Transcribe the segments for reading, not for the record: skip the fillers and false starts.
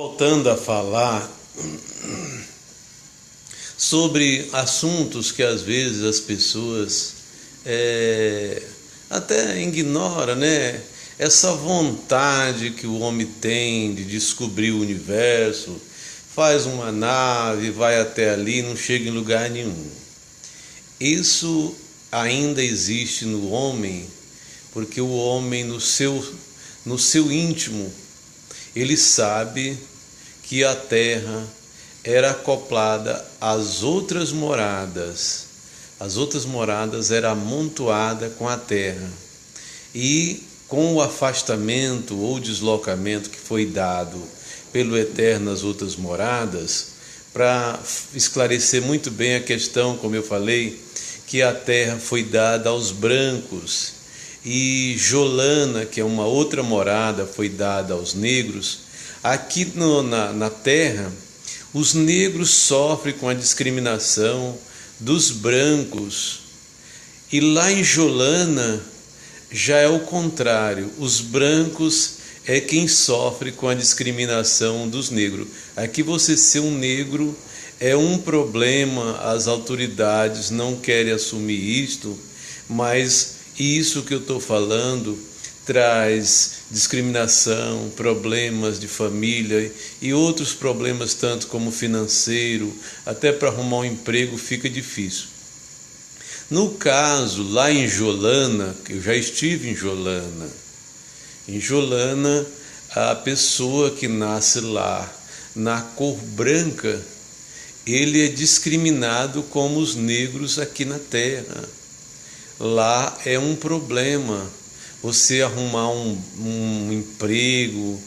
Voltando a falar sobre assuntos que às vezes as pessoas até ignoram, né? Essa vontade que o homem tem de descobrir o universo, faz uma nave, vai até ali, não chega em lugar nenhum. Isso ainda existe no homem, porque o homem no seu íntimo, ele sabe que a terra era acoplada às outras moradas. As outras moradas eram amontoadas com a terra. E com o afastamento ou deslocamento que foi dado pelo Eterno às outras moradas, para esclarecer muito bem a questão, como eu falei, que a terra foi dada aos brancos e Jolana, que é uma outra morada, foi dada aos negros. Aqui na terra, os negros sofrem com a discriminação dos brancos, e lá em Jolana já é o contrário, os brancos é quem sofre com a discriminação dos negros. Aqui você ser um negro é um problema, as autoridades não querem assumir isto, mas isso que eu estou falando traz discriminação, problemas de família e outros problemas tanto como financeiro, até para arrumar um emprego fica difícil. No caso, lá em Jolana, que eu já estive em Jolana, a pessoa que nasce lá na cor branca, ele é discriminado como os negros aqui na terra. Lá é um problema você arrumar um emprego,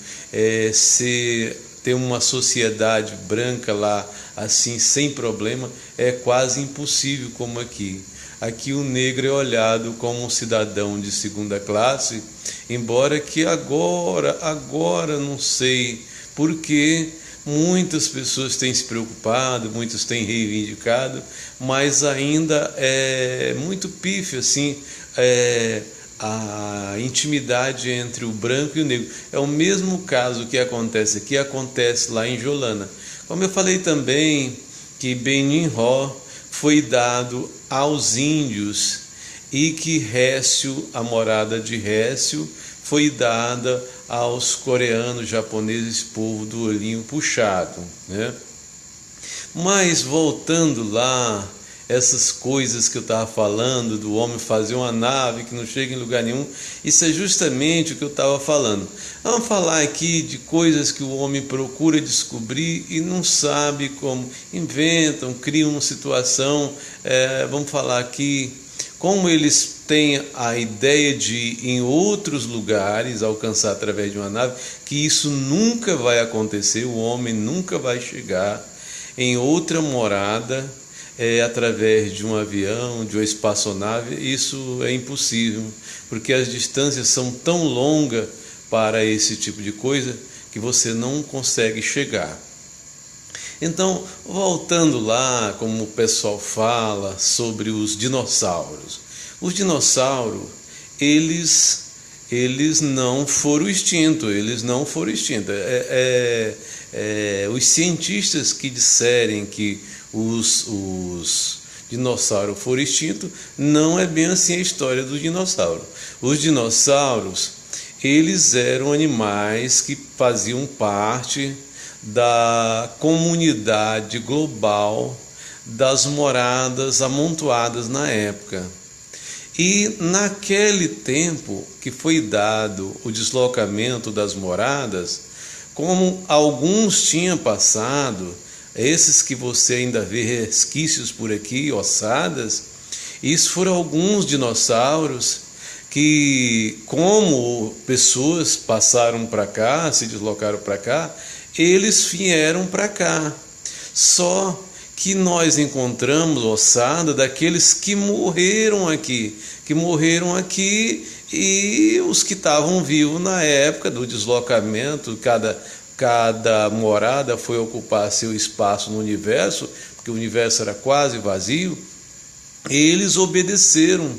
ter uma sociedade branca lá assim sem problema, é quase impossível como aqui. Aqui o negro é olhado como um cidadão de segunda classe, embora que agora não sei porque muitas pessoas têm se preocupado, muitos têm reivindicado, mas ainda é muito pífio assim, a intimidade entre o branco e o negro. É o mesmo caso que acontece aqui, acontece lá em Jolana. Como eu falei também que Benin-Ró foi dado aos índios e que Récio, a morada de Récio, foi dada aos coreanos, japoneses, povo do olhinho puxado, né? Mas voltando lá, essas coisas que eu estava falando, do homem fazer uma nave que não chega em lugar nenhum, isso é justamente o que eu estava falando. Vamos falar aqui de coisas que o homem procura descobrir e não sabe como, inventam, criam uma situação, vamos falar aqui, como eles têm a ideia de ir em outros lugares, alcançar através de uma nave, que isso nunca vai acontecer, o homem nunca vai chegar em outra morada, através de um avião, de uma espaçonave. Isso é impossível, porque as distâncias são tão longas para esse tipo de coisa que você não consegue chegar. Então, voltando lá, como o pessoal fala sobre os dinossauros. Os dinossauros, eles não foram extintos, os cientistas que disserem que os dinossauros foram extintos, não é bem assim a história dos dinossauros. Os dinossauros, eles eram animais que faziam parte da comunidade global das moradas amontoadas na época. E naquele tempo que foi dado o deslocamento das moradas, como alguns tinham passado, esses que você ainda vê resquícios por aqui, ossadas, isso foram alguns dinossauros que, como pessoas passaram para cá, se deslocaram para cá, eles vieram para cá. Só que nós encontramos ossada daqueles que morreram aqui, e os que estavam vivos na época do deslocamento, cada morada foi ocupar seu espaço no universo, porque o universo era quase vazio, eles obedeceram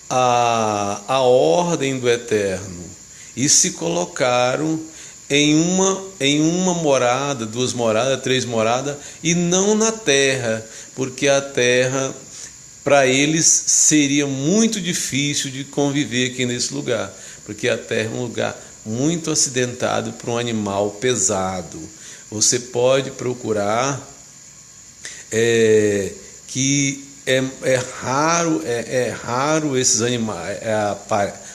a ordem do Eterno e se colocaram em uma morada, 2 moradas, 3 moradas, e não na terra, porque a terra, para eles, seria muito difícil de conviver aqui nesse lugar, porque a terra é um lugar muito acidentado para um animal pesado. Você pode procurar, que é raro esses animais, a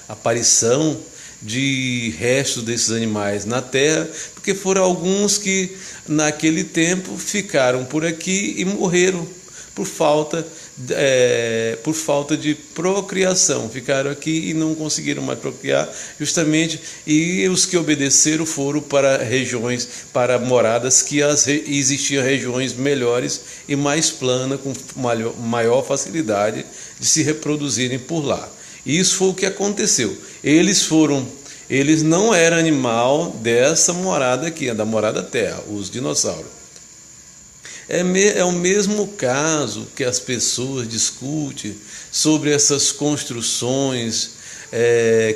aparição de restos desses animais na terra, porque foram alguns que naquele tempo ficaram por aqui e morreram por falta de procriação, ficaram aqui e não conseguiram mais procriar, justamente, e os que obedeceram foram para regiões, para moradas que existiam regiões melhores e mais planas, com maior facilidade de se reproduzirem por lá. E isso foi o que aconteceu. Eles não eram animal dessa morada aqui, da morada terra, os dinossauros. É o mesmo caso que as pessoas discutem sobre essas construções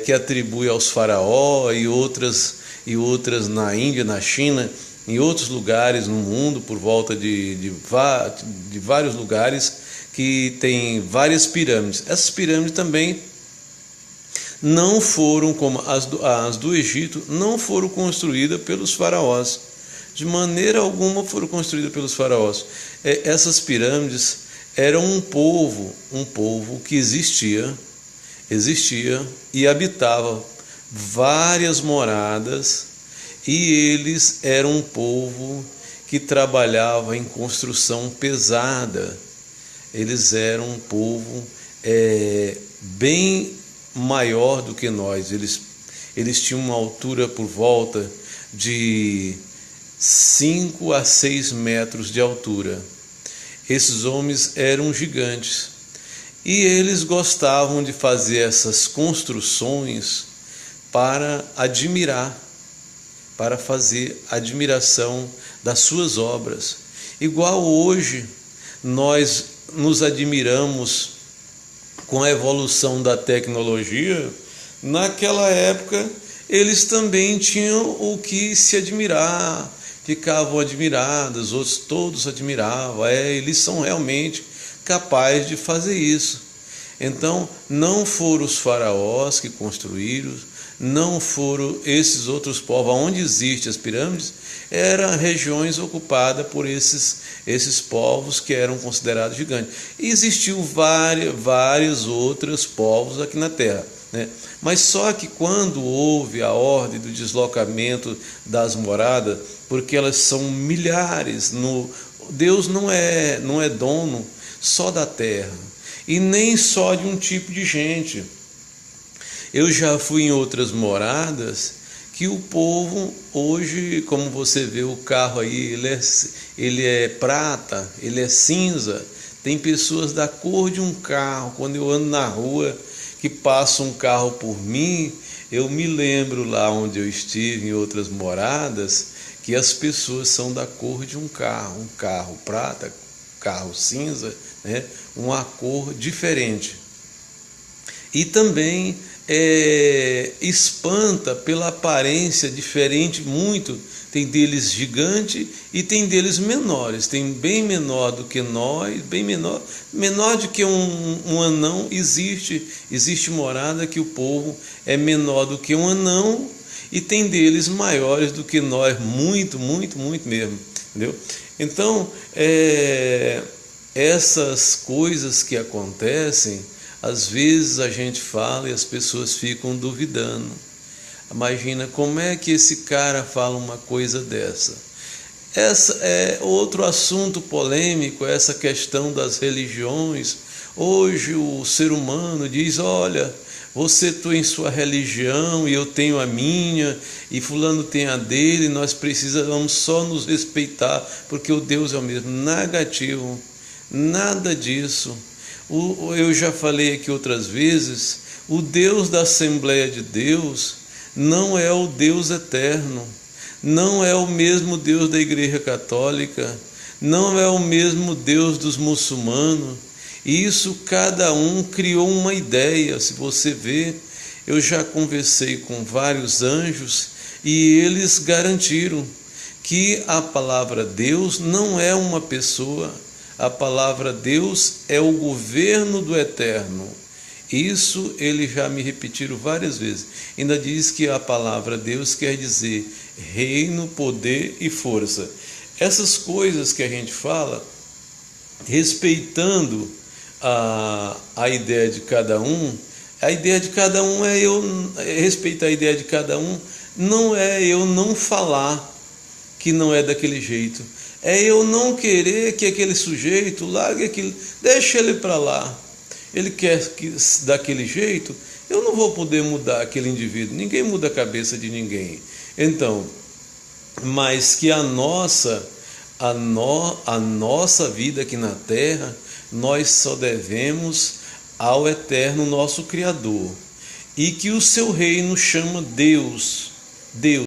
que atribuem aos faraós e outras na Índia, na China, em outros lugares no mundo, por volta de vários lugares que tem várias pirâmides. Essas pirâmides também não foram, como as do Egito, não foram construídas pelos faraós. De maneira alguma foram construídas pelos faraós. Essas pirâmides eram um povo que existia e habitava várias moradas, e eles eram um povo que trabalhava em construção pesada. Eles eram um povo bem maior do que nós. Eles tinham uma altura por volta de 5 a 6 metros de altura. Esses homens eram gigantes e eles gostavam de fazer essas construções para admirar, para fazer admiração das suas obras. Igual hoje nós nos admiramos com a evolução da tecnologia, naquela época eles também tinham o que se admirar, ficavam admirados, outros todos admiravam. Eles são realmente capazes de fazer isso. Então, não foram os faraós que construíram, não foram esses outros povos. Onde existem as pirâmides, eram regiões ocupadas por esses povos que eram considerados gigantes. E existiu vários outros povos aqui na Terra, né? Mas só que quando houve a ordem do deslocamento das moradas, porque elas são milhares, Deus não é dono só da terra e nem só de um tipo de gente. Eu já fui em outras moradas que o povo hoje, como você vê o carro aí, ele é prata, ele é cinza. Tem pessoas da cor de um carro. Quando eu ando na rua, que passa um carro por mim, eu me lembro lá onde eu estive, em outras moradas, que as pessoas são da cor de um carro prata, carro cinza, né? Uma cor diferente. E também espanta pela aparência diferente muito. Tem deles gigante e tem deles menores. Tem bem menor do que nós, bem menor do que um anão. Existe morada que o povo é menor do que um anão, e tem deles maiores do que nós, muito, muito, muito mesmo, entendeu? Então, essas coisas que acontecem, às vezes a gente fala e as pessoas ficam duvidando. Imagina, como é que esse cara fala uma coisa dessa? Essa é outro assunto polêmico, essa questão das religiões. Hoje o ser humano diz: olha, você tem sua religião e eu tenho a minha, e fulano tem a dele, nós precisamos só nos respeitar, porque o Deus é o mesmo. Negativo, nada disso. Eu já falei aqui outras vezes, o Deus da Assembleia de Deus não é o Deus eterno, não é o mesmo Deus da Igreja Católica, não é o mesmo Deus dos muçulmanos. Isso cada um criou uma ideia. Se você vê, eu já conversei com vários anjos e eles garantiram que a palavra Deus não é uma pessoa, a palavra Deus é o governo do Eterno. Isso eles já me repetiram várias vezes. Ainda diz que a palavra Deus quer dizer reino, poder e força. Essas coisas que a gente fala, respeitando a ideia de cada um, a ideia de cada um é respeitar a ideia de cada um, não é eu não falar que não é daquele jeito, é eu não querer que aquele sujeito largue aquilo, deixa ele para lá. Ele quer que daquele jeito, eu não vou poder mudar aquele indivíduo, ninguém muda a cabeça de ninguém. Então, mas que a nossa vida aqui na terra, nós só devemos ao Eterno, nosso Criador, e que o seu reino chama Deus.